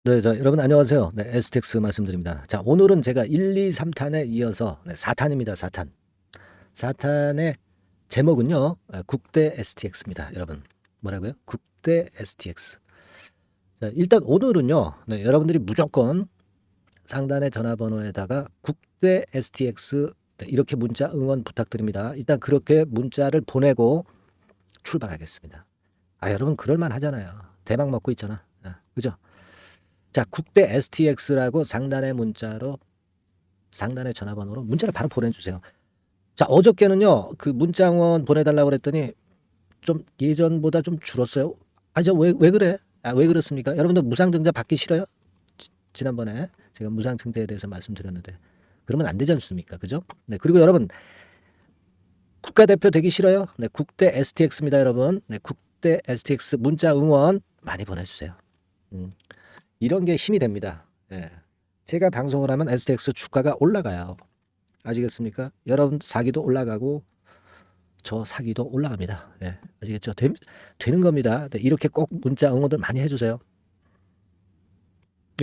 네, 여러분 안녕하세요. 네, STX 말씀드립니다. 자, 오늘은 제가 1, 2, 3탄에 이어서 4탄입니다. 4탄. 4탄의 제목은요. 국대 STX입니다. 여러분. 뭐라고요? 국대 STX. 자, 일단 오늘은요. 네, 여러분들이 무조건 상단의 전화번호에다가 국대 STX 이렇게 문자 응원 부탁드립니다. 일단 그렇게 문자를 보내고 출발하겠습니다. 아, 여러분 그럴만 하잖아요. 대박 먹고 있잖아. 그죠? 자, 국대 STX라고 상단의 전화번호로 문자를 바로 보내주세요. 자, 어저께는요, 그 문자원 보내달라고 그랬더니 좀 예전보다 좀 줄었어요. 아, 왜 그래? 아, 왜 그렇습니까? 여러분들 무상증자 받기 싫어요? 지난번에 제가 무상증자에 대해서 말씀드렸는데. 그러면 안 되지 않습니까? 그죠? 네, 그리고 여러분, 국가대표 되기 싫어요? 네, 국대 STX입니다, 여러분. 네, 국대 STX 문자 응원 많이 보내주세요. 이런 게 힘이 됩니다. 예. 제가 방송을 하면 STX 주가가 올라가요. 아시겠습니까? 여러분 사기도 올라가고 저 사기도 올라갑니다. 예. 아시겠죠? 되는 겁니다. 네, 이렇게 꼭 문자 응원들 많이 해주세요.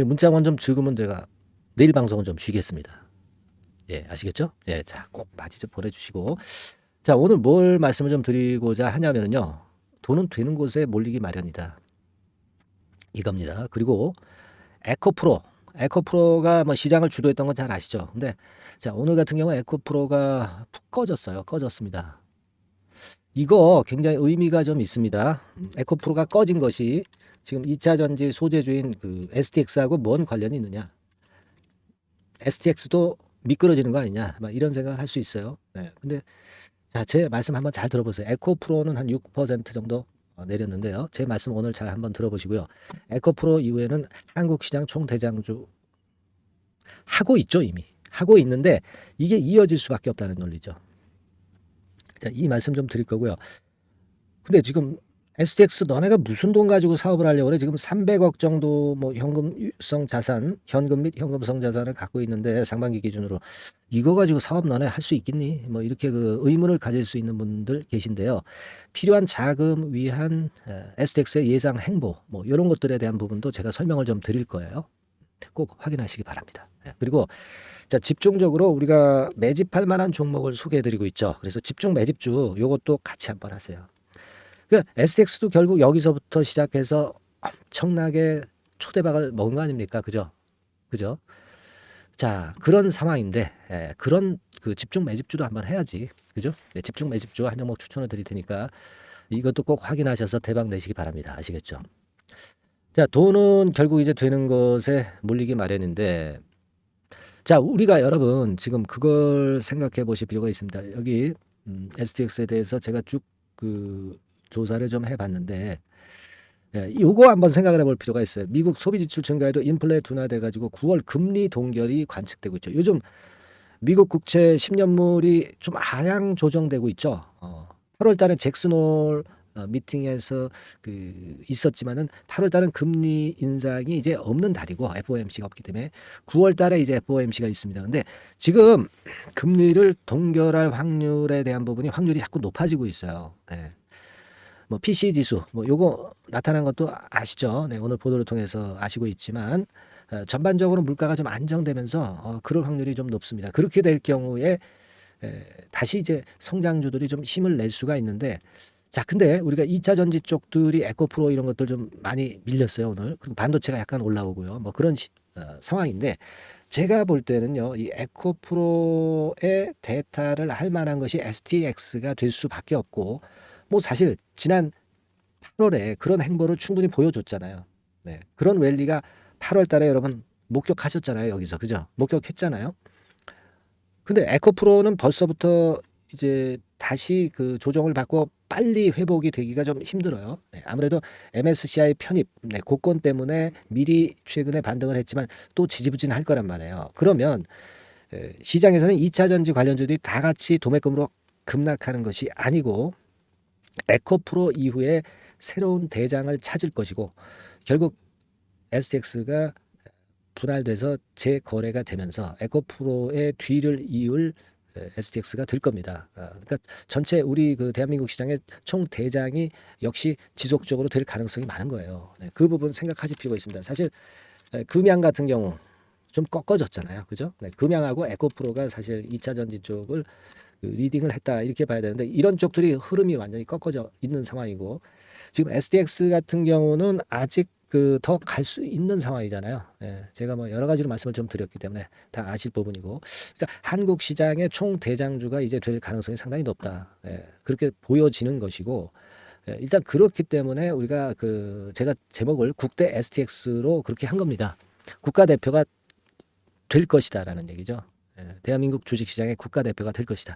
문자 응원 좀 적으면 제가 내일 방송은 좀 쉬겠습니다. 예, 아시겠죠? 예, 자, 꼭 많이 좀 보내주시고. 자, 오늘 뭘 말씀을 좀 드리고자 하냐면요. 돈은 되는 곳에 몰리기 마련이다. 이겁니다. 그리고 에코프로. 에코프로가 뭐 시장을 주도했던 건 잘 아시죠? 근데 자, 오늘 같은 경우 에코프로가 푹 꺼졌어요. 꺼졌습니다. 이거 굉장히 의미가 좀 있습니다. 에코프로가 꺼진 것이 지금 2차 전지 소재주인 그 STX하고 뭔 관련이 있느냐? STX도 미끄러지는 거 아니냐? 막 이런 생각을 할 수 있어요. 네. 근데 자, 제 말씀 한번 잘 들어보세요. 에코프로는 한 6% 정도 내렸는데요. 제 말씀 오늘 잘 한번 들어보시고요. 에코프로 이후에는 한국 시장 총대장주 하고 있죠, 이미. 하고 있는데 이게 이어질 수밖에 없다는 논리죠. 자, 이 말씀 좀 드릴 거고요. 근데 지금 STX 너네가 무슨 돈 가지고 사업을 하려고 그래? 지금 300억 정도 뭐 현금성 자산, 현금 및 현금성 자산을 갖고 있는데 상반기 기준으로 이거 가지고 사업 너네 할 수 있겠니? 뭐 이렇게 그 의문을 가질 수 있는 분들 계신데요. 필요한 자금 위한 STX의 예상 행보 뭐 이런 것들에 대한 부분도 제가 설명을 좀 드릴 거예요. 꼭 확인하시기 바랍니다. 그리고 자, 집중적으로 우리가 매집할 만한 종목을 소개해 드리고 있죠. 그래서 집중 매집주 요것도 같이 한번 하세요. 그 STX도 결국 여기서부터 시작해서 엄청나게 초대박을 먹은 거 아닙니까? 그죠? 그죠? 자, 그런 상황인데 그런 그 집중 매집주도 한번 해야지. 그죠? 네, 집중 매집주 한 종목 추천을 드릴 테니까 이것도 꼭 확인하셔서 대박 내시기 바랍니다. 아시겠죠? 자, 돈은 결국 이제 되는 것에 몰리기 마련인데 자, 우리가 여러분 지금 그걸 생각해 보실 필요가 있습니다. 여기 STX에 대해서 제가 쭉 그 조사를 좀 해봤는데 요거 한번 생각을 해볼 필요가 있어요. 미국 소비 지출 증가에도 인플레 둔화돼 가지고 9월 금리 동결이 관측되고 있죠. 요즘 미국 국채 10년물이 좀 하향 조정되고 있죠. 8월 달에 잭슨홀 미팅에서 그 있었지만은 8월 달은 금리 인상이 이제 없는 달이고 FOMC가 없기 때문에 9월 달에 이제 FOMC가 있습니다. 근데 지금 금리를 동결할 확률에 대한 부분이 확률이 자꾸 높아지고 있어요. 네. 뭐 PC 지수 뭐 요거 나타난 것도 아시죠? 네, 오늘 보도를 통해서 아시고 있지만 전반적으로 물가가 좀 안정되면서 그럴 확률이 좀 높습니다. 그렇게 될 경우에 다시 이제 성장주들이 좀 힘을 낼 수가 있는데 자, 근데 우리가 2차 전지 쪽들이 에코프로 이런 것들 좀 많이 밀렸어요, 오늘. 그리고 반도체가 약간 올라오고요. 뭐 그런 상황인데 제가 볼 때는요, 이 에코프로의 대타를 할 만한 것이 STX가 될 수밖에 없고 뭐 사실 지난 8월에 그런 행보를 충분히 보여줬잖아요. 네. 그런 랠리가 8월 달에 여러분 목격하셨잖아요, 여기서. 그죠? 목격했잖아요. 근데 에코프로는 벌써부터 이제 다시 그 조정을 받고 빨리 회복이 되기가 좀 힘들어요. 네, 아무래도 MSCI 편입, 네, 고건 때문에 미리 최근에 반등을 했지만 또 지지부진할 거란 말이에요. 그러면 시장에서는 2차 전지 관련주들이 다 같이 도매금으로 급락하는 것이 아니고 에코프로 이후에 새로운 대장을 찾을 것이고 결국 STX가 분할돼서 재거래가 되면서 에코프로의 뒤를 이을 STX가 될 겁니다. 그러니까 전체 우리 그 대한민국 시장의 총 대장이 역시 지속적으로 될 가능성이 많은 거예요. 네, 그 부분 생각하실 필요가 있습니다. 사실 금양 같은 경우 좀 꺾어졌잖아요. 그죠? 네, 금양하고 에코프로가 사실 2차 전지 쪽을 그 리딩을 했다 이렇게 봐야 되는데 이런 쪽들이 흐름이 완전히 꺾어져 있는 상황이고 지금 SDX 같은 경우는 아직 그 더 갈 수 있는 상황이잖아요. 예, 제가 뭐 여러 가지로 말씀을 좀 드렸기 때문에 다 아실 부분이고, 그러니까 한국 시장의 총 대장주가 이제 될 가능성이 상당히 높다. 예, 그렇게 보여지는 것이고, 예, 일단 그렇기 때문에 우리가 그 제가 제목을 국대 STX로 그렇게 한 겁니다. 국가대표가 될 것이다라는 얘기죠. 예, 대한민국 주식시장의 국가대표가 될 것이다.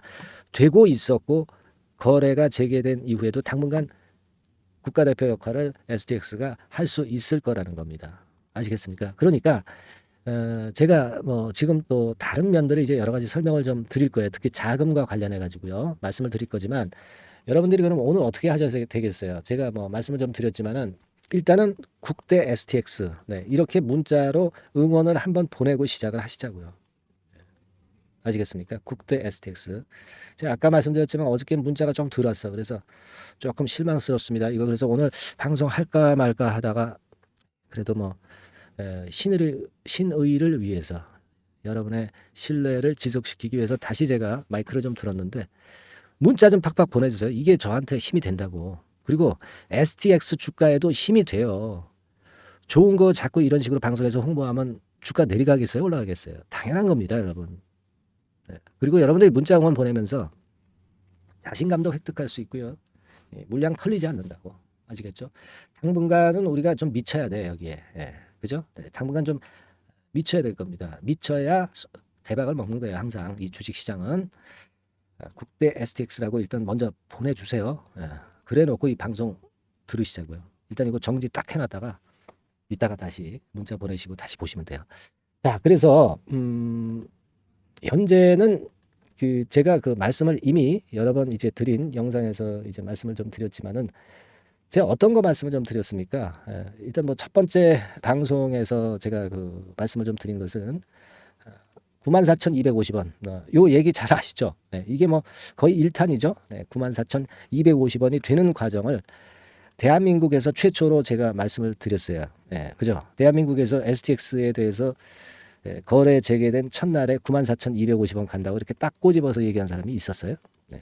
되고 있었고 거래가 재개된 이후에도 당분간 국가대표 역할을 STX가 할 수 있을 거라는 겁니다. 아시겠습니까? 그러니까 제가 뭐 지금 또 다른 면들을 이제 여러 가지 설명을 좀 드릴 거예요. 특히 자금과 관련해 가지고요. 말씀을 드릴 거지만 여러분들이 그럼 오늘 어떻게 하셔야 되겠어요? 제가 뭐 말씀을 좀 드렸지만은 일단은 국대 STX 네, 이렇게 문자로 응원을 한번 보내고 시작을 하시자고요. 아시겠습니까? 국대 STX. 제가 아까 말씀드렸지만 어저께 문자가 좀 들어왔어. 그래서 조금 실망스럽습니다. 이거 그래서 오늘 방송 할까 말까 하다가 그래도 뭐 신의를 위해서 여러분의 신뢰를 지속시키기 위해서 다시 제가 마이크를 좀 들었는데 문자 좀 팍팍 보내주세요. 이게 저한테 힘이 된다고. 그리고 STX 주가에도 힘이 돼요. 좋은 거 자꾸 이런 식으로 방송에서 홍보하면 주가 내려가겠어요? 올라가겠어요? 당연한 겁니다, 여러분. 네. 그리고 여러분들이 문자 응원 보내면서 자신감도 획득할 수 있고요. 물량 털리지 않는다고. 아시겠죠? 당분간은 우리가 좀 미쳐야 돼, 여기에. 예. 그죠? 네. 당분간 좀 미쳐야 될 겁니다. 미쳐야 대박을 먹는 거예요, 항상. 이 주식 시장은. 국대 STX라고 일단 먼저 보내주세요. 예. 그래 놓고 이 방송 들으시자고요. 일단 이거 정지 딱 해놨다가 이따가 다시 문자 보내시고 다시 보시면 돼요. 자, 그래서 현재는 그 제가 그 말씀을 이미 여러 번 이제 드린 영상에서 이제 말씀을 좀 드렸지만은 제가 어떤 거 말씀을 좀 드렸습니까? 일단 뭐 첫 번째 방송에서 제가 그 말씀을 좀 드린 것은 94,250원. 요 얘기 잘 아시죠? 네, 이게 뭐 거의 1탄이죠. 네, 94,250원이 되는 과정을 대한민국에서 최초로 제가 말씀을 드렸어요. 네, 그죠? 대한민국에서 STX에 대해서 거래 재개된 첫날에 94,250원 간다고 이렇게 딱 꼬집어서 얘기한 사람이 있었어요. 네.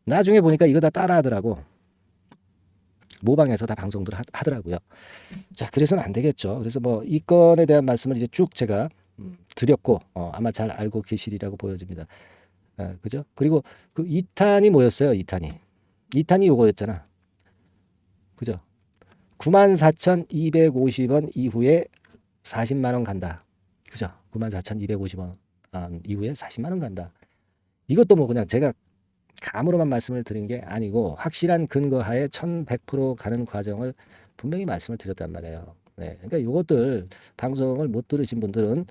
나중에 보니까 이거 다 따라하더라고. 모방해서 다 방송들 하더라고요. 자, 그래서는 안 되겠죠. 그래서 뭐 이 건에 대한 말씀을 이제 쭉 제가 드렸고 아마 잘 알고 계시리라고 보여집니다. 그죠? 그리고 그 2탄이 뭐였어요? 2탄이 요거였잖아. 그죠? 94,250원 이후에 40만 원 간다. 그죠? 94,250원 이후에 40만 원 간다. 이것도 뭐 그냥 제가 감으로만 말씀을 드린 게 아니고 확실한 근거하에 1,100% 가는 과정을 분명히 말씀을 드렸단 말이에요. 네, 그러니까 이것들 방송을 못 들으신 분들은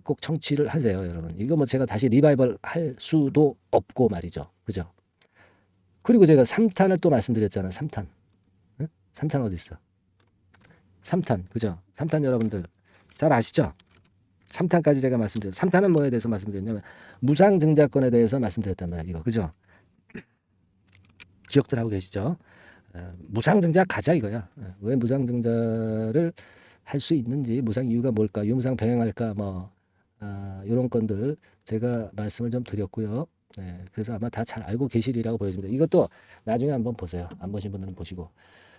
꼭 청취를 하세요, 여러분. 이거 뭐 제가 다시 리바이벌 할 수도 없고 말이죠. 그죠? 그리고 제가 3탄을 또 말씀드렸잖아요. 3탄. 응? 3탄 어디 있어? 3탄. 그죠? 3탄 여러분들 잘 아시죠? 3탄까지 제가 말씀드렸어요. 3탄은 뭐에 대해서 말씀드렸냐면 무상증자권에 대해서 말씀드렸단 말이에요. 이거. 그죠? 기억들 하고 계시죠? 무상증자 가자 이거야. 왜 무상증자를 할 수 있는지, 무상 이유가 뭘까, 유무상 병행할까, 뭐 이런 건들 제가 말씀을 좀 드렸고요. 네, 그래서 아마 다 잘 알고 계시리라고 보여집니다. 이것도 나중에 한번 보세요. 안 보신 분들은 보시고.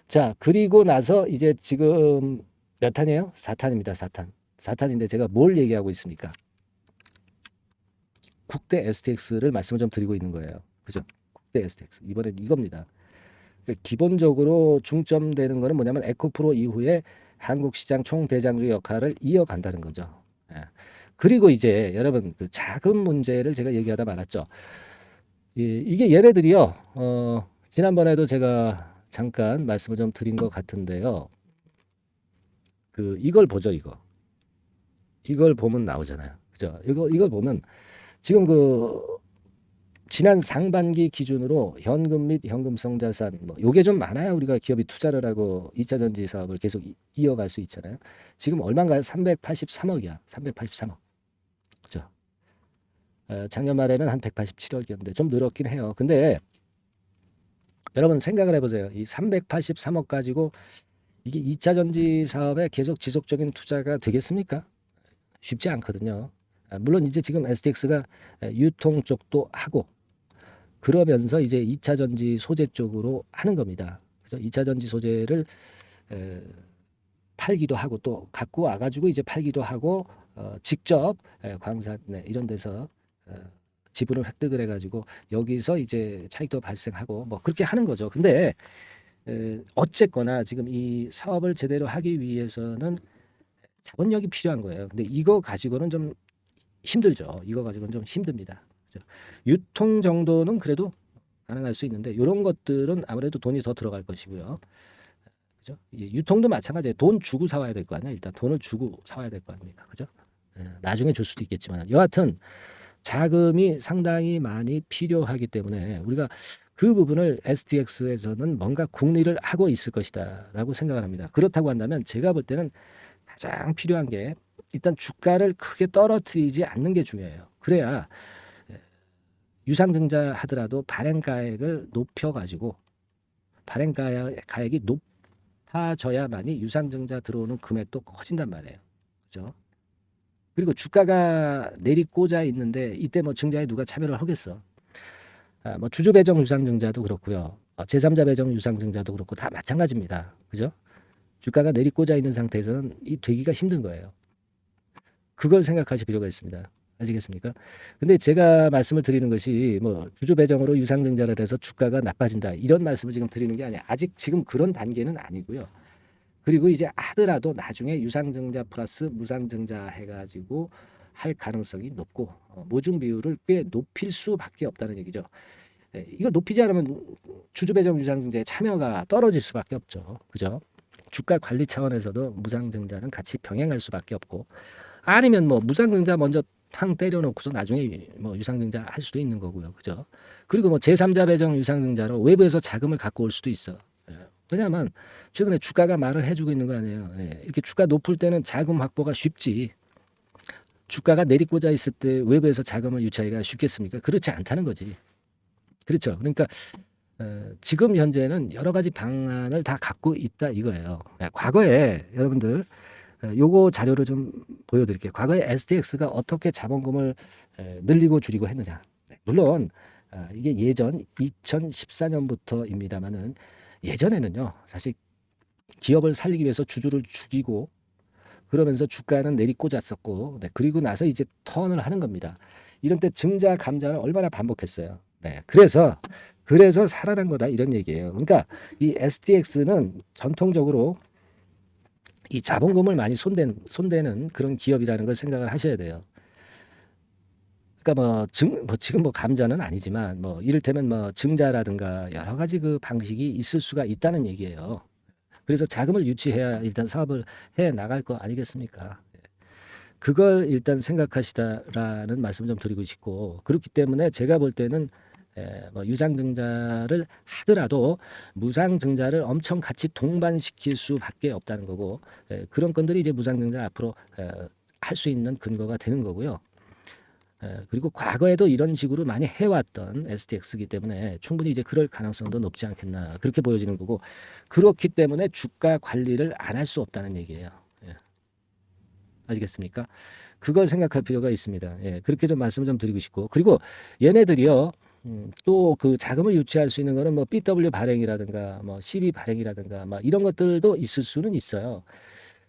자, 그리고 나서 이제 지금 몇 탄이에요? 4탄입니다. 4탄. 4탄인데 제가 뭘 얘기하고 있습니까? 국대 STX를 말씀을 좀 드리고 있는 거예요. 그죠? 국대 STX. 이번엔 이겁니다. 기본적으로 중점되는 거는 뭐냐면 에코프로 이후에 한국 시장 총대장주 역할을 이어간다는 거죠. 예. 그리고 이제 여러분 그 자금 문제를 제가 얘기하다 말았죠. 이게 얘네들이요. 지난번에도 제가 잠깐 말씀을 좀 드린 것 같은데요. 그 이걸 보죠, 이거. 이걸 보면 나오잖아요. 그죠? 이걸 보면 지금 그 지난 상반기 기준으로 현금 및 현금성 자산 뭐 요게 좀 많아야 우리가 기업이 투자를 하고 2차 전지 사업을 계속 이어갈 수 있잖아요. 지금 얼마인가요? 383억이야. 383억. 그죠? 작년 말에는 한 187억이었는데 좀 늘었긴 해요. 근데 여러분 생각을 해보세요. 이 383억 가지고 이게 2차 전지 사업에 계속 지속적인 투자가 되겠습니까? 쉽지 않거든요. 물론 이제 지금 STX가 유통 쪽도 하고 그러면서 이제 2차 전지 소재 쪽으로 하는 겁니다. 그래서 2차 전지 소재를 에, 팔기도 하고 또 갖고 와가지고 이제 팔기도 하고 직접 광산 이런 데서 지분을 획득을 해가지고 여기서 이제 차익도 발생하고 뭐 그렇게 하는 거죠. 근데 어쨌거나 지금 이 사업을 제대로 하기 위해서는 자본력이 필요한 거예요. 근데 이거 가지고는 좀 힘들죠. 이거 가지고는 좀 힘듭니다. 그죠? 유통 정도는 그래도 가능할 수 있는데 이런 것들은 아무래도 돈이 더 들어갈 것이고요. 그죠? 유통도 마찬가지예요. 돈 주고 사와야 될 거 아니야. 일단 돈을 주고 사와야 될 거 아닙니까? 그죠? 나중에 줄 수도 있겠지만 여하튼 자금이 상당히 많이 필요하기 때문에 우리가 그 부분을 STX에서는 뭔가 궁리를 하고 있을 것이다라고 생각을 합니다. 그렇다고 한다면 제가 볼 때는 가장 필요한 게 일단 주가를 크게 떨어뜨리지 않는 게 중요해요. 그래야 유상증자 하더라도 발행가액을 높여가지고 발행가액이 높아져야만이 유상증자 들어오는 금액도 커진단 말이에요. 그죠? 그리고 주가가 내리꽂아 있는데 이때 뭐 증자에 누가 참여를 하겠어? 뭐 주주 배정 유상증자도 그렇고요. 제3자 배정 유상증자도 그렇고 다 마찬가지입니다. 그죠? 주가가 내리꽂아 있는 상태에서는 이 되기가 힘든 거예요. 그걸 생각하실 필요가 있습니다. 아시겠습니까? 근데 제가 말씀을 드리는 것이 뭐 주주 배정으로 유상증자를 해서 주가가 나빠진다 이런 말씀을 지금 드리는 게 아니에요. 아직 지금 그런 단계는 아니고요. 그리고 이제 하더라도 나중에 유상증자 플러스 무상증자 해가지고 할 가능성이 높고 모중 비율을 꽤 높일 수밖에 없다는 얘기죠. 이거 높이지 않으면 주주배정 유상증자의 참여가 떨어질 수밖에 없죠. 그죠? 주가 관리 차원에서도 무상증자는 같이 병행할 수밖에 없고 아니면 뭐 무상증자 먼저 탕 때려놓고서 나중에 뭐 유상증자 할 수도 있는 거고요. 그죠? 그리고 뭐 제3자 배정 유상증자로 외부에서 자금을 갖고 올 수도 있어. 왜냐하면 최근에 주가가 말을 해주고 있는 거 아니에요. 이렇게 주가 높을 때는 자금 확보가 쉽지. 주가가 내리꽂아 있을 때 외부에서 자금을 유치하기가 쉽겠습니까? 그렇지 않다는 거지. 그렇죠. 그러니까 지금 현재는 여러 가지 방안을 다 갖고 있다 이거예요. 과거에 여러분들 요거 자료를 좀 보여드릴게요. 과거에 STX가 어떻게 자본금을 늘리고 줄이고 했느냐. 물론 이게 예전 2014년부터입니다만은 예전에는요. 사실 기업을 살리기 위해서 주주를 죽이고 그러면서 주가는 내리꽂았었고 그리고 나서 이제 턴을 하는 겁니다. 이런 때 증자 감자를 얼마나 반복했어요. 그래서 살아난 거다 이런 얘기예요. 그러니까 이 STX는 전통적으로 이 자본금을 많이 손대는 그런 기업이라는 걸 생각을 하셔야 돼요. 그러니까 지금 뭐 감자는 아니지만 뭐 이를테면 뭐 증자라든가 여러 가지 그 방식이 있을 수가 있다는 얘기예요. 그래서 자금을 유치해야 일단 사업을 해 나갈 거 아니겠습니까? 그걸 일단 생각하시다라는 말씀 좀 드리고 싶고 그렇기 때문에 제가 볼 때는 뭐 유상증자를 하더라도 무상증자를 엄청 같이 동반시킬 수밖에 없다는 거고 그런 건들이 이제 무상증자 앞으로 할 수 있는 근거가 되는 거고요. 그리고 과거에도 이런 식으로 많이 해왔던 STX이기 때문에 충분히 이제 그럴 가능성도 높지 않겠나 그렇게 보여지는 거고 그렇기 때문에 주가 관리를 안 할 수 없다는 얘기예요. 아시겠습니까? 그걸 생각할 필요가 있습니다. 그렇게 좀 말씀 좀 드리고 싶고 그리고 얘네들이요. 또 그 자금을 유치할 수 있는 거는 뭐 BW 발행이라든가 뭐 CB 발행이라든가 뭐 이런 것들도 있을 수는 있어요.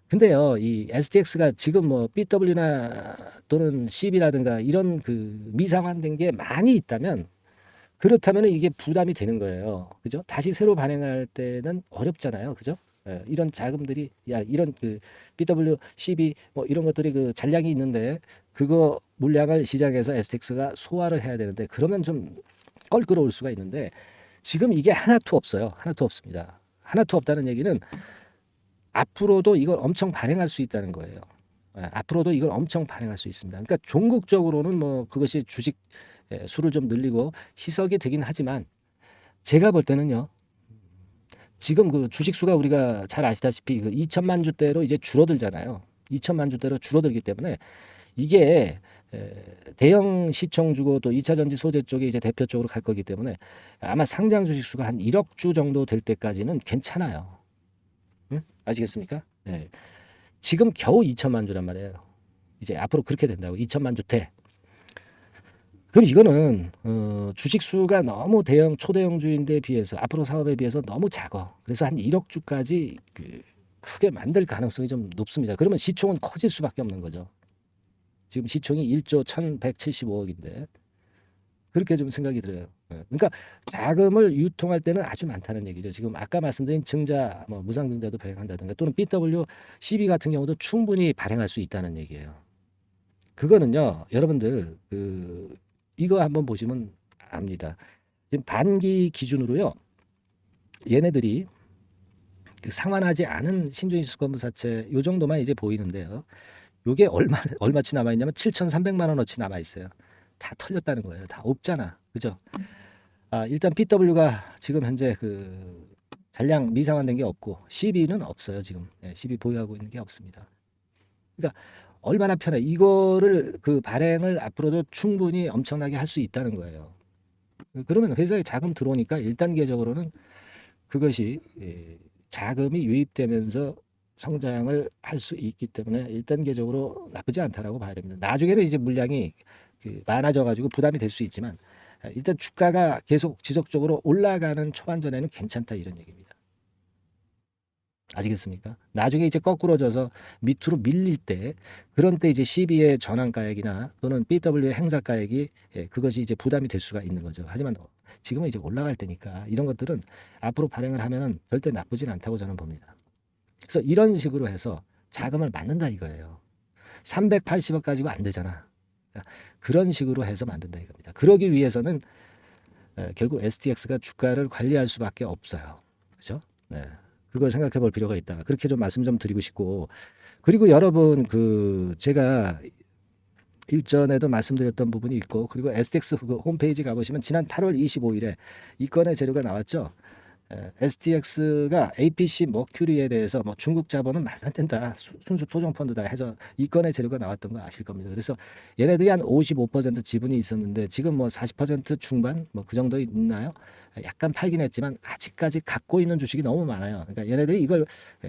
근데요, 이 STX가 지금 뭐 BW나 또는 CB라든가 이런 그 미상환된 게 많이 있다면 그렇다면 이게 부담이 되는 거예요. 그죠? 다시 새로 발행할 때는 어렵잖아요. 그죠? 이런 자금들이 이런 그 BW, CB 뭐 이런 것들이 그 잔량이 있는데 그거 물량을 시장에서 STX가 소화를 해야 되는데 그러면 좀 껄끄러울 수가 있는데 지금 이게 하나도 없어요. 하나도 없습니다. 하나도 없다는 얘기는 앞으로도 이걸 엄청 발행할 수 있다는 거예요. 앞으로도 이걸 엄청 발행할 수 있습니다. 그러니까 종국적으로는 뭐 그것이 주식 수를 좀 늘리고 희석이 되긴 하지만 제가 볼 때는요. 지금 그 주식 수가 우리가 잘 아시다시피 그 2천만 주대로 이제 줄어들잖아요. 2천만 주대로 줄어들기 때문에 이게 대형 시총주고 또 2차 전지 소재 쪽에 이제 대표적으로 갈 거기 때문에 아마 상장 주식 수가 한 1억 주 정도 될 때까지는 괜찮아요. 응? 아시겠습니까? 네. 지금 겨우 2천만 주란 말이에요. 이제 앞으로 그렇게 된다고 2천만 주대. 그럼 이거는 주식 수가 너무 대형 초대형주인데 비해서 앞으로 사업에 비해서 너무 작아. 그래서 한 1억 주까지 크게 만들 가능성이 좀 높습니다. 그러면 시총은 커질 수밖에 없는 거죠. 지금 시총이 1조 1,175억인데 그렇게 좀 생각이 들어요. 그러니까 자금을 유통할 때는 아주 많다는 얘기죠. 지금 아까 말씀드린 증자, 뭐 무상증자도 발행한다든가 또는 BW, CB 같은 경우도 충분히 발행할 수 있다는 얘기예요. 그거는요, 여러분들 이거 한번 보시면 압니다. 지금 반기 기준으로요, 얘네들이 상환하지 않은 신주인수권부사채 요 정도만 이제 보이는데요. 요게 얼마치 남아 있냐면 7,300만 원어치 남아 있어요. 다 털렸다는 거예요. 다 없잖아. 그죠? 일단 BW가 지금 현재 잔량 미상환된 게 없고 CB는 없어요. 지금 CB 보유하고 있는 게 없습니다. 그러니까 얼마나 편해. 이거를 발행을 앞으로도 충분히 엄청나게 할 수 있다는 거예요. 그러면 회사에 자금 들어오니까 1단계적으로는 그것이 자금이 유입되면서 성장을 할 수 있기 때문에 1단계적으로 나쁘지 않다라고 봐야 됩니다. 나중에는 이제 물량이 많아져 가지고 부담이 될 수 있지만 일단 주가가 계속 지속적으로 올라가는 초반전에는 괜찮다 이런 얘기입니다. 아시겠습니까? 나중에 이제 거꾸로져서 밑으로 밀릴 때 그런 때 이제 CB의 전환가액이나 또는 BW의 행사가액이 그것이 이제 부담이 될 수가 있는 거죠. 하지만 지금은 이제 올라갈 때니까 이런 것들은 앞으로 발행을 하면은 절대 나쁘진 않다고 저는 봅니다. 그래서 이런 식으로 해서 자금을 만든다 이거예요. 380억 가지고 안 되잖아. 그런 식으로 해서 만든다 이겁니다. 그러기 위해서는 결국 STX가 주가를 관리할 수밖에 없어요. 그렇죠? 네. 그걸 생각해 볼 필요가 있다. 그렇게 좀 말씀 좀 드리고 싶고. 그리고 여러분 제가 일전에도 말씀드렸던 부분이 있고 그리고 STX 홈페이지 가보시면 지난 8월 25일에 이 건의 재료가 나왔죠. STX가 APC 머큐리에 대해서 뭐 중국 자본은 말도 안 된다. 순수 토종 펀드다 해서 이 건의 재료가 나왔던 거 아실 겁니다. 그래서 얘네들이 한 55% 지분이 있었는데 지금 뭐 40% 중반 뭐 그 정도 있나요? 약간 팔긴 했지만 아직까지 갖고 있는 주식이 너무 많아요. 그러니까 얘네들이 이걸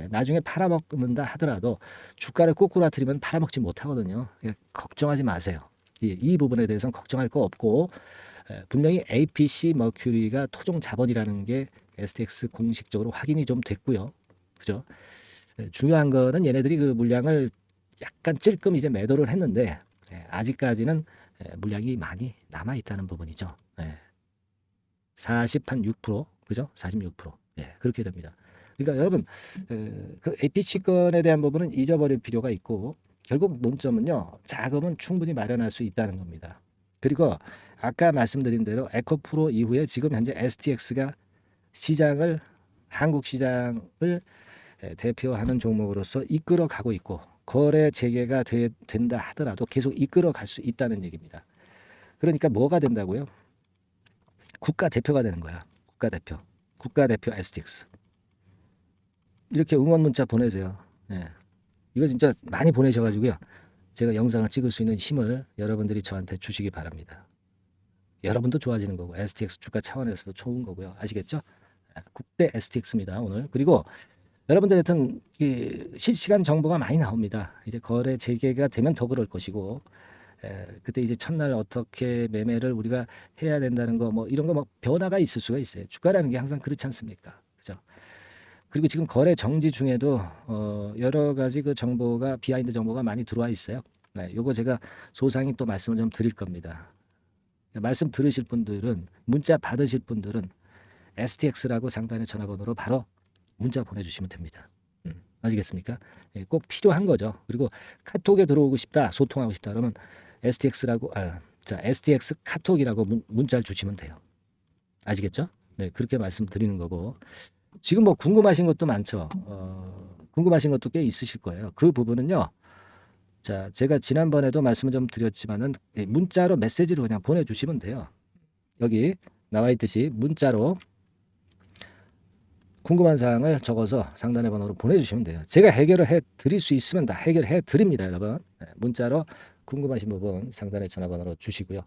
나중에 팔아먹는다 하더라도 주가를 꼬꾸라뜨리면 팔아먹지 못하거든요. 그러니까 걱정하지 마세요. 이 부분에 대해서는 걱정할 거 없고 분명히 APC 머큐리가 토종 자본이라는 게 STX 공식적으로 확인이 좀 됐고요. 그죠? 중요한 거는 얘네들이 물량을 약간 찔끔 이제 매도를 했는데 아직까지는 물량이 많이 남아 있다는 부분이죠. 46% 그죠? 46% 그렇게 됩니다. 그러니까 여러분 그 APC 건에 대한 부분은 잊어버릴 필요가 있고 결국 논점은요. 자금은 충분히 마련할 수 있다는 겁니다. 그리고 아까 말씀드린 대로 에코프로 이후에 지금 현재 STX가 한국 시장을 대표하는 종목으로서 이끌어 가고 있고 거래 재개가 된다 하더라도 계속 이끌어 갈 수 있다는 얘기입니다. 그러니까 뭐가 된다고요? 국가 대표가 되는 거야. 국가 대표 STX. 이렇게 응원 문자 보내세요. 이거 진짜 많이 보내셔가지고요. 제가 영상을 찍을 수 있는 힘을 여러분들이 저한테 주시기 바랍니다. 여러분도 좋아지는 거고 STX 주가 차원에서도 좋은 거고요. 아시겠죠? 국대 STX입니다. 오늘. 그리고 여러분들 하여튼 실시간 정보가 많이 나옵니다. 이제 거래 재개가 되면 더 그럴 것이고 그때 이제 첫날 어떻게 매매를 우리가 해야 된다는 거 뭐 이런 거 뭐 변화가 있을 수가 있어요. 주가라는 게 항상 그렇지 않습니까? 그죠? 그리고 지금 거래 정지 중에도 여러 가지 정보가 비하인드 정보가 많이 들어와 있어요. 요거 제가 소상히 또 말씀을 좀 드릴 겁니다. 말씀 들으실 분들은 문자 받으실 분들은 STX라고 상단의 전화번호로 바로 문자 보내주시면 됩니다. 아시겠습니까? 꼭 필요한 거죠. 그리고 카톡에 들어오고 싶다, 소통하고 싶다 그러면 STX 카톡이라고 문자를 주시면 돼요. 아시겠죠? 네, 그렇게 말씀드리는 거고 지금 뭐 궁금하신 것도 많죠. 궁금하신 것도 꽤 있으실 거예요. 그 부분은요. 자, 제가 지난번에도 말씀을 좀 드렸지만은 문자로 메시지로 그냥 보내주시면 돼요. 여기 나와 있듯이 문자로 궁금한 사항을 적어서 상단의 번호로 보내주시면 돼요. 제가 해결을 해 드릴 수 있으면 다 해결해 드립니다, 여러분. 문자로 궁금하신 부분 상단의 전화번호로 주시고요.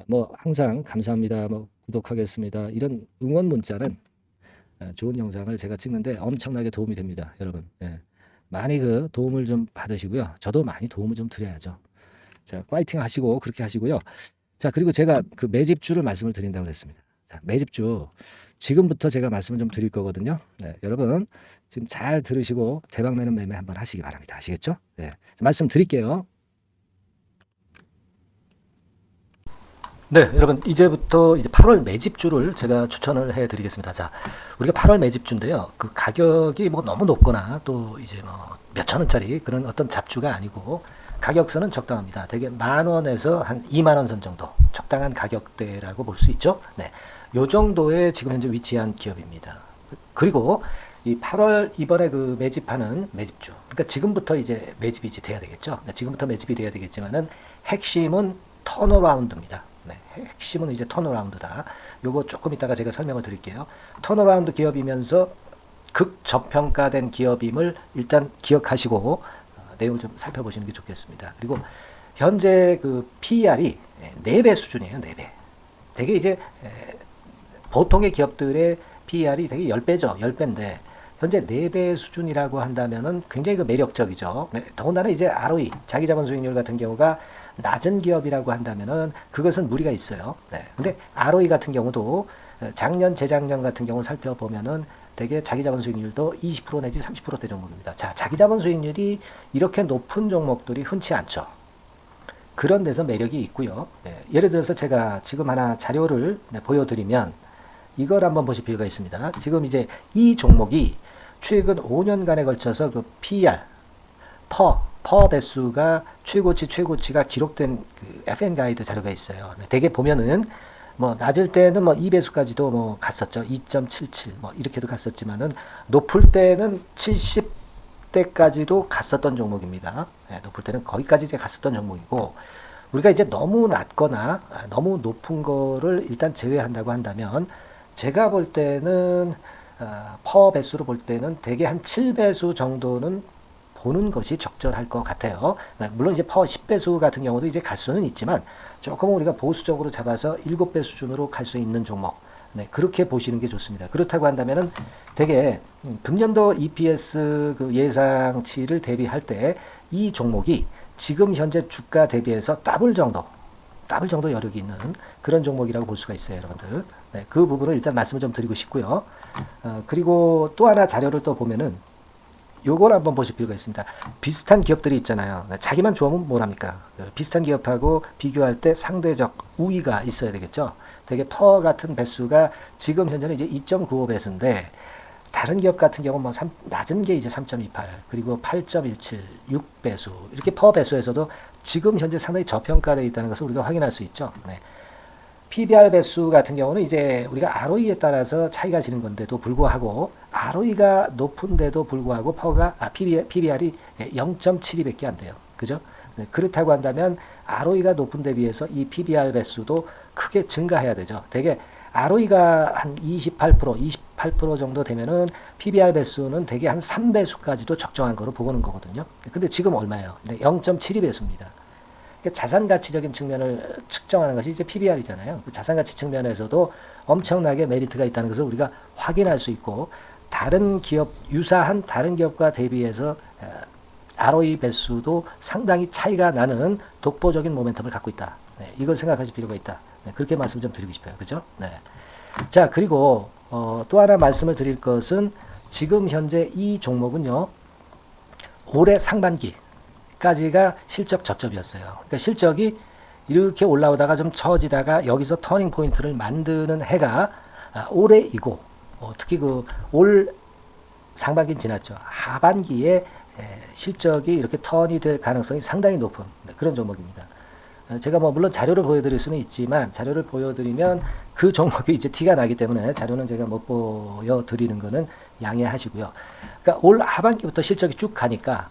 뭐 항상 감사합니다, 뭐 구독하겠습니다 이런 응원 문자는 좋은 영상을 제가 찍는데 엄청나게 도움이 됩니다, 여러분. 예. 많이 그 도움을 좀 받으시고요. 저도 많이 도움을 좀 드려야죠. 자, 파이팅 하시고 그렇게 하시고요. 자, 그리고 제가 그 매집주를 말씀을 드린다고 그랬습니다. 자, 매집주 지금부터 제가 말씀을 좀 드릴 거거든요. 네, 여러분 지금 잘 들으시고 대박내는 매매 한번 하시기 바랍니다. 아시겠죠? 네, 말씀 드릴게요. 네, 여러분 이제부터 이제 8월 매집주를 제가 추천을 해드리겠습니다. 자, 우리가 8월 매집주인데요. 그 가격이 뭐 너무 높거나 또 이제 뭐 몇천 원짜리 그런 어떤 잡주가 아니고 가격선은 적당합니다. 대개 10,000원에서 한 20,000원 선 정도 적당한 가격대라고 볼 수 있죠. 네, 요 정도에 지금 현재 위치한 기업입니다. 그리고 이 8월 이번에 그 매집하는 매집주, 그러니까 지금부터 이제 매집이 이제 돼야 되겠죠. 네, 지금부터 매집이 돼야 되겠지만은 핵심은 턴어라운드입니다. 네, 핵심은 이제 턴어라운드다. 요거 조금 이따가 제가 설명을 드릴게요. 턴어라운드 기업이면서 극저평가된 기업임을 일단 기억하시고 내용을 좀 살펴보시는 게 좋겠습니다. 그리고 현재 그 PER이 4배 수준이에요. 4배. 되게 이제 보통의 기업들의 PER이 되게 10배죠. 10배인데 현재 4배 수준이라고 한다면은 굉장히 그 매력적이죠. 네, 더군다나 이제 ROE, 자기자본 수익률 같은 경우가 낮은 기업이라고 한다면은 그것은 무리가 있어요. 네. 근데 ROE 같은 경우도 작년, 재작년 같은 경우 살펴보면은 되게 자기자본 수익률도 20% 내지 30%대 종목입니다. 자, 자기자본 수익률이 이렇게 높은 종목들이 흔치 않죠. 그런 데서 매력이 있고요. 네. 예를 들어서 제가 지금 하나 자료를 보여드리면 이걸 한번 보실 필요가 있습니다. 지금 이제 이 종목이 최근 5년간에 걸쳐서 그 PER, 퍼 배수가 최고치가 기록된 그 FN 가이드 자료가 있어요. 대개 보면은 뭐 낮을 때는 뭐 2배수까지도 뭐 갔었죠. 2.77 뭐 이렇게도 갔었지만은 높을 때는 70대까지도 갔었던 종목입니다. 네, 높을 때는 거기까지 이제 갔었던 종목이고 우리가 이제 너무 낮거나 너무 높은 거를 일단 제외한다고 한다면 제가 볼 때는 퍼 배수로 볼 때는 대개 한 7배수 정도는 보는 것이 적절할 것 같아요. 물론 이제 퍼 10배수 같은 경우도 이제 갈 수는 있지만 조금 우리가 보수적으로 잡아서 7배 수준으로 갈 수 있는 종목. 네, 그렇게 보시는 게 좋습니다. 그렇다고 한다면은 되게 금년도 EPS 그 예상치를 대비할 때 이 종목이 지금 현재 주가 대비해서 더블 정도 여력이 있는 그런 종목이라고 볼 수가 있어요, 여러분들. 네, 그 부분을 일단 말씀을 좀 드리고 싶고요. 그리고 또 하나 자료를 또 보면은 요걸 한번 보실 필요가 있습니다. 비슷한 기업들이 있잖아요. 자기만 좋으면 뭐랍니까? 비슷한 기업하고 비교할 때 상대적 우위가 있어야 되겠죠. 되게 퍼 같은 배수가 지금 현재는 이제 2.95배수인데 다른 기업 같은 경우는 뭐 낮은 게 이제 3.28 그리고 8.17 6배수 이렇게 퍼 배수에서도 지금 현재 상당히 저평가되어 있다는 것을 우리가 확인할 수 있죠. 네. PBR 배수 같은 경우는 이제 우리가 ROE에 따라서 차이가 지는 건데도 불구하고 ROE가 높은데도 불구하고 PBR이 0.72밖에 안 돼요. 그죠? 네, 그렇다고 한다면 ROE가 높은 데 비해서 이 PBR 배수도 크게 증가해야 되죠. 되게 ROE가 한 28% 정도 되면은 PBR 배수는 되게 한 3배수까지도 적정한 거로 보고는 거거든요. 근데 지금 얼마예요? 네, 0.72배수입니다. 자산 가치적인 측면을 측정하는 것이 이제 PBR이잖아요. 그 자산 가치 측면에서도 엄청나게 메리트가 있다는 것을 우리가 확인할 수 있고 다른 기업 유사한 다른 기업과 대비해서 ROE 배수도 상당히 차이가 나는 독보적인 모멘텀을 갖고 있다. 네, 이걸 생각하실 필요가 있다. 네, 그렇게 말씀 좀 드리고 싶어요. 그죠? 네. 자, 그리고 또 하나 말씀을 드릴 것은 지금 현재 이 종목은요. 올해 상반기 까지가 실적 저점이었어요. 그러니까 실적이 이렇게 올라오다가 좀 처지다가 여기서 터닝 포인트를 만드는 해가 올해이고 특히 그 올 상반기는 지났죠. 하반기에 실적이 이렇게 턴이 될 가능성이 상당히 높은 그런 종목입니다. 제가 뭐 물론 자료를 보여드릴 수는 있지만 자료를 보여드리면 그 종목이 이제 티가 나기 때문에 자료는 제가 못 보여드리는 거는 양해하시고요. 그러니까 올 하반기부터 실적이 쭉 가니까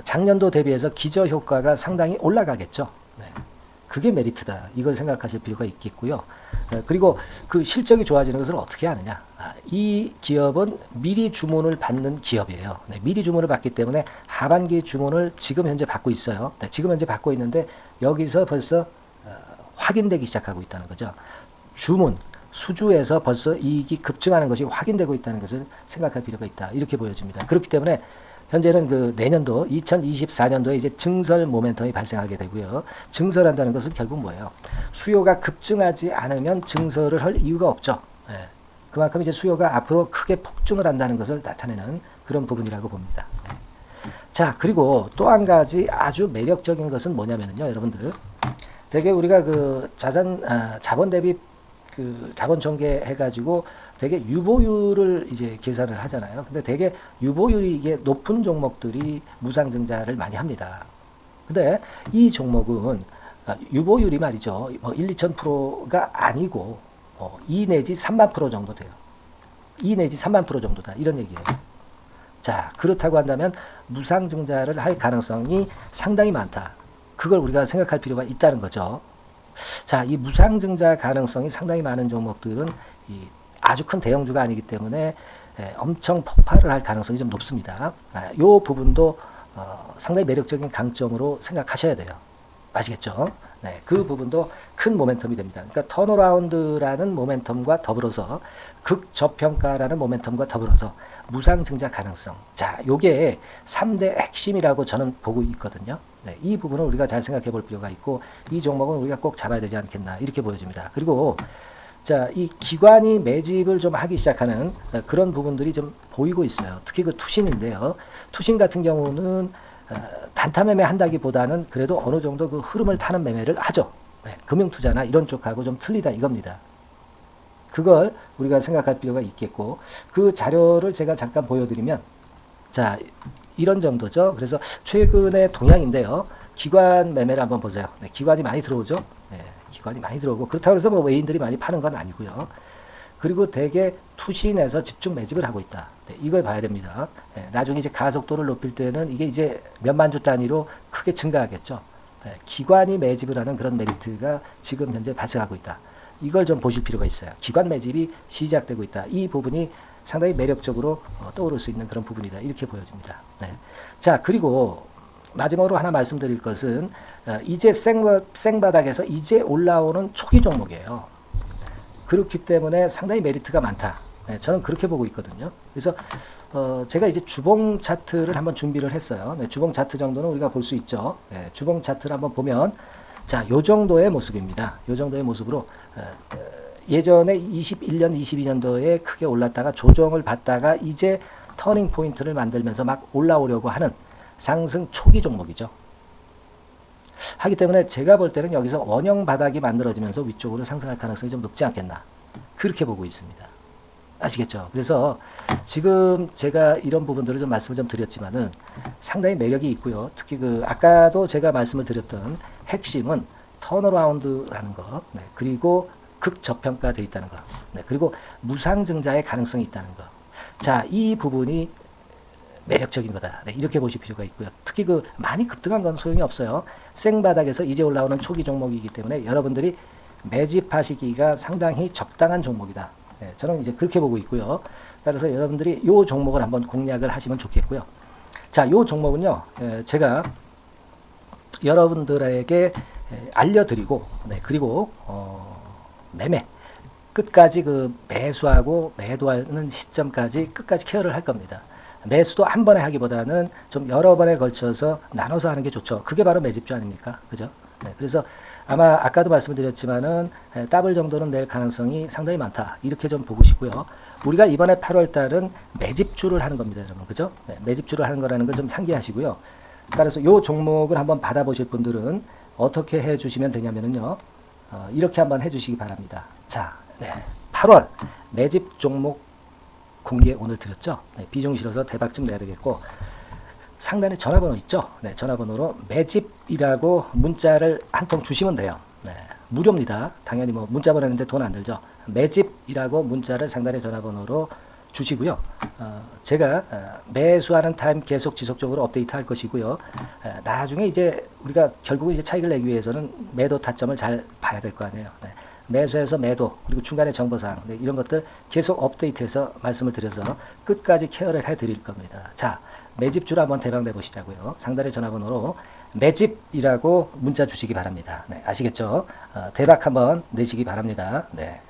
작년도 대비해서 기저효과가 상당히 올라가겠죠. 네. 그게 메리트다. 이걸 생각하실 필요가 있겠고요. 그리고 그 실적이 좋아지는 것을 어떻게 하느냐. 이 기업은 미리 주문을 받는 기업이에요. 네. 미리 주문을 받기 때문에 하반기 주문을 지금 현재 받고 있어요. 네. 지금 현재 받고 있는데 여기서 벌써 확인되기 시작하고 있다는 거죠. 주문, 수주에서 벌써 이익이 급증하는 것이 확인되고 있다는 것을 생각할 필요가 있다. 이렇게 보여집니다. 그렇기 때문에 현재는 그 내년도 2024년도에 이제 증설 모멘텀이 발생하게 되고요. 증설한다는 것은 결국 뭐예요? 수요가 급증하지 않으면 증설을 할 이유가 없죠. 예. 그만큼 이제 수요가 앞으로 크게 폭증을 한다는 것을 나타내는 그런 부분이라고 봅니다. 예. 자, 그리고 또 한 가지 아주 매력적인 것은 뭐냐면요, 여러분들. 되게 우리가 그 자본 대비 그 자본 전개 해가지고 되게 유보율을 이제 계산을 하잖아요. 근데 되게 유보율이 이게 높은 종목들이 무상증자를 많이 합니다. 근데 이 종목은 유보율이 말이죠. 뭐 1, 2,000%가 아니고 2 내지 3만 프로 정도 돼요. 2 내지 3만 프로 정도다. 이런 얘기예요. 자, 그렇다고 한다면 무상증자를 할 가능성이 상당히 많다. 그걸 우리가 생각할 필요가 있다는 거죠. 자, 이 무상증자 가능성이 상당히 많은 종목들은 아주 큰 대형주가 아니기 때문에 엄청 폭발을 할 가능성이 좀 높습니다. 이 부분도 상당히 매력적인 강점으로 생각하셔야 돼요. 아시겠죠? 네, 그 부분도 큰 모멘텀이 됩니다. 그러니까 턴어라운드라는 모멘텀과 더불어서 극저평가라는 모멘텀과 더불어서 무상증자 가능성. 자, 요게 3대 핵심이라고 저는 보고 있거든요. 네, 이 부분은 우리가 잘 생각해 볼 필요가 있고 이 종목은 우리가 꼭 잡아야 되지 않겠나 이렇게 보여집니다. 그리고 자, 이 기관이 매집을 좀 하기 시작하는 그런 부분들이 좀 보이고 있어요. 특히 그 투신인데요. 투신 같은 경우는 단타 매매 한다기보다는 그래도 어느 정도 그 흐름을 타는 매매를 하죠. 네, 금융투자나 이런 쪽하고 좀 틀리다 이겁니다. 그걸 우리가 생각할 필요가 있겠고 그 자료를 제가 잠깐 보여드리면 자, 이런 정도죠. 그래서 최근의 동향인데요. 기관 매매를 한번 보세요. 네, 기관이 많이 들어오죠. 네, 기관이 많이 들어오고 그렇다고 해서 뭐 외인들이 많이 파는 건 아니고요. 그리고 대개 투신에서 집중 매집을 하고 있다. 네, 이걸 봐야 됩니다. 네, 나중에 이제 가속도를 높일 때는 이게 이제 몇만 주 단위로 크게 증가하겠죠. 네, 기관이 매집을 하는 그런 메리트가 지금 현재 발생하고 있다. 이걸 좀 보실 필요가 있어요. 기관 매집이 시작되고 있다. 이 부분이 상당히 매력적으로 떠오를 수 있는 그런 부분이다. 이렇게 보여집니다. 네. 자, 그리고 마지막으로 하나 말씀드릴 것은 이제 생바닥에서 이제 올라오는 초기 종목이에요. 그렇기 때문에 상당히 메리트가 많다. 네, 저는 그렇게 보고 있거든요. 그래서 제가 이제 주봉 차트를 한번 준비를 했어요. 네, 주봉 차트 정도는 우리가 볼 수 있죠. 네, 주봉 차트를 한번 보면 자, 요 정도의 모습입니다. 요 정도의 모습으로 예전에 21년, 22년도에 크게 올랐다가 조정을 받다가 이제 터닝 포인트를 만들면서 막 올라오려고 하는 상승 초기 종목이죠. 하기 때문에 제가 볼 때는 여기서 원형 바닥이 만들어지면서 위쪽으로 상승할 가능성이 좀 높지 않겠나. 그렇게 보고 있습니다. 아시겠죠? 그래서 지금 제가 이런 부분들을 좀 말씀을 좀 드렸지만은 상당히 매력이 있고요. 특히 그 아까도 제가 말씀을 드렸던 핵심은 턴어라운드라는 거, 네, 그리고 극저평가되어 있다는 거, 네, 그리고 무상증자의 가능성이 있다는 거. 자, 이 부분이 매력적인 거다. 네, 이렇게 보실 필요가 있고요. 특히 그 많이 급등한 건 소용이 없어요. 생바닥에서 이제 올라오는 초기 종목이기 때문에 여러분들이 매집하시기가 상당히 적당한 종목이다. 네, 저는 이제 그렇게 보고 있고요. 따라서 여러분들이 이 종목을 한번 공략을 하시면 좋겠고요. 자, 이 종목은요, 제가 여러분들에게 알려드리고, 네, 그리고 매매 끝까지 그 매수하고 매도하는 시점까지 끝까지 케어를 할 겁니다. 매수도 한 번에 하기보다는 좀 여러 번에 걸쳐서 나눠서 하는 게 좋죠. 그게 바로 매집주 아닙니까? 그죠? 네, 그래서 아마 아까도 말씀드렸지만은 더블 정도는 낼 가능성이 상당히 많다. 이렇게 좀 보시고요. 우리가 이번에 8월 달은 매집주를 하는 겁니다, 여러분. 그죠? 네, 매집주를 하는 거라는 걸 좀 상기하시고요. 따라서 이 종목을 한번 받아보실 분들은 어떻게 해 주시면 되냐면요. 이렇게 한번 해 주시기 바랍니다. 자, 네, 8월 매집 종목 공개 오늘 드렸죠. 네, 비중 실어서 대박 좀 내야 되겠고 상단에 전화번호 있죠. 네, 전화번호로 매집이라고 문자를 한 통 주시면 돼요. 네, 무료입니다. 당연히 뭐 문자 보내는데 돈 안 들죠. 매집이라고 문자를 상단에 전화번호로 주시고요. 제가 매수하는 타임 계속 지속적으로 업데이트 할 것이고요. 나중에 이제 우리가 결국 이제 차익을 내기 위해서는 매도 타점을 잘 봐야 될 거 아니에요. 네. 매수해서 매도 그리고 중간에 정보사항, 네, 이런 것들 계속 업데이트해서 말씀을 드려서 끝까지 케어를 해드릴 겁니다. 자, 매집주를 한번 대박 내보시자고요. 상단의 전화번호로 매집이라고 문자 주시기 바랍니다. 네, 아시겠죠? 대박 한번 내시기 바랍니다. 네.